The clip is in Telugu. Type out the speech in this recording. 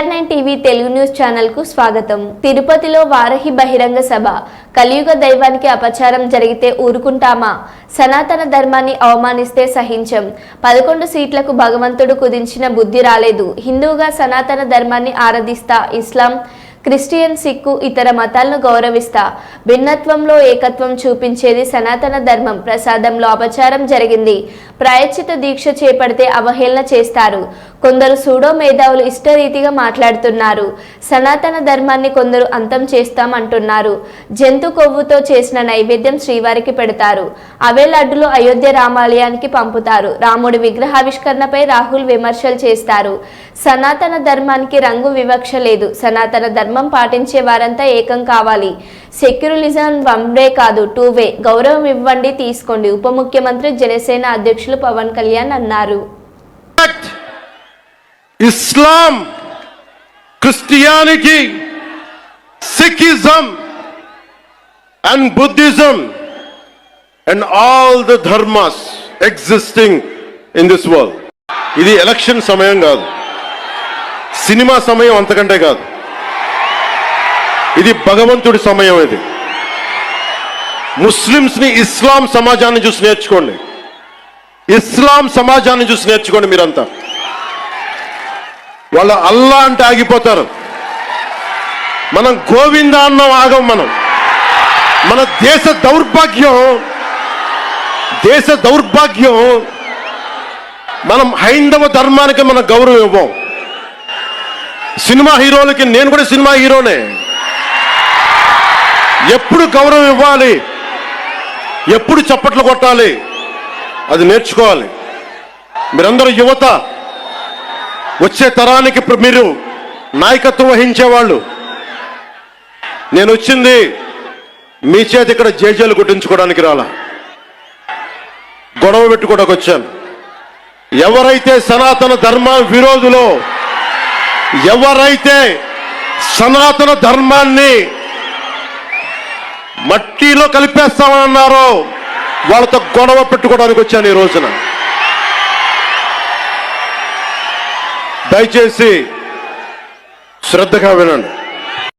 TR9 TV Telugu news channel కు స్వాగతం. తిరుపతిలో వారహి బహిరంగ సభ. కలియుగ దైవానికి అపచారం జరిగితే ఊరుకుంటామా? సనాతన ధర్మాన్ని అవమానిస్తే సహించం. 11 సీట్లకు భగవంతుడు కుదించిన బుద్ధి రాలేదు. హిందువుగా సనాతన ధర్మాన్ని ఆరాధిస్తా. ఇస్లాం, క్రిస్టియన్, సిక్కు ఇతర మతాలను గౌరవిస్తా. భిన్నత్వంలో ఏకత్వం చూపించేది సనాతన ధర్మం. ప్రసాదంలో అపచారం జరిగింది. ప్రాయశ్చిత దీక్ష చేపడితే అవహేళన చేస్తారు. కొందరు సూడో మేధావులు ఇష్టరీతిగా మాట్లాడుతున్నారు. సనాతన ధర్మాన్ని కొందరు అంతం చేస్తాం అంటున్నారు. జంతు కొవ్వుతో చేసిన నైవేద్యం శ్రీవారికి పెడతారు. అవే లడ్డులు అయోధ్య రామాలయానికి పంపుతారు. రాముడి విగ్రహావిష్కరణపై రాహుల్ విమర్శలు చేస్తారు. సనాతన ధర్మానికి రంగు వివక్ష లేదు. సనాతన ధర్మం పాటించే వారంతా ఏకం కావాలి. సెక్యులరిజం వన్ వే కాదు, టూ వే. గౌరవం ఇవ్వండి, తీసుకోండి. ఉప ముఖ్యమంత్రి జనసేన అధ్యక్షులు పవన్ కళ్యాణ్ అన్నారు. Islam, Christianity, Sikhism and Buddhism and all the dharmas existing in this world. ఇది ఎలక్షన్ సమయం కాదు, సినిమా సమయం అంతకంటే కాదు. ఇది భగవంతుడి సమయం. ఇది ముస్లిమ్స్ని ఇస్లాం సమాజాన్ని చూసి నేర్చుకోండి. ఇస్లాం సమాజాన్ని చూసి నేర్చుకోండి. మీరంతా వాళ్ళ అల్లా అంటే ఆగిపోతారు. మనం గోవింద అన్నం ఆగం. మన దేశ దౌర్భాగ్యం మనం హైందవ ధర్మానికి మన గౌరవం ఇవ్వం. సినిమా హీరోలకి, నేను కూడా సినిమా హీరోనే, ఎప్పుడు గౌరవం ఇవ్వాలి, ఎప్పుడు చప్పట్లు కొట్టాలి, అది నేర్చుకోవాలి. మీరందరూ యువత, వచ్చే తరానికి మీరు నాయకత్వం వహించేవాళ్ళు. నేను వచ్చింది మీ చేతి ఇక్కడ జేజేలు కొట్టించుకోవడానికి రాలా, గొడవ పెట్టుకోవడానికి వచ్చాను. ఎవరైతే సనాతన ధర్మ విరోధులో, ఎవరైతే సనాతన ధర్మాన్ని మట్టిలో కలిపేస్తామన్నారో వాళ్ళతో గొడవ పెట్టుకోవడానికి వచ్చాను ఈ రోజున. దయచేసి శ్రద్ధగా వినండి.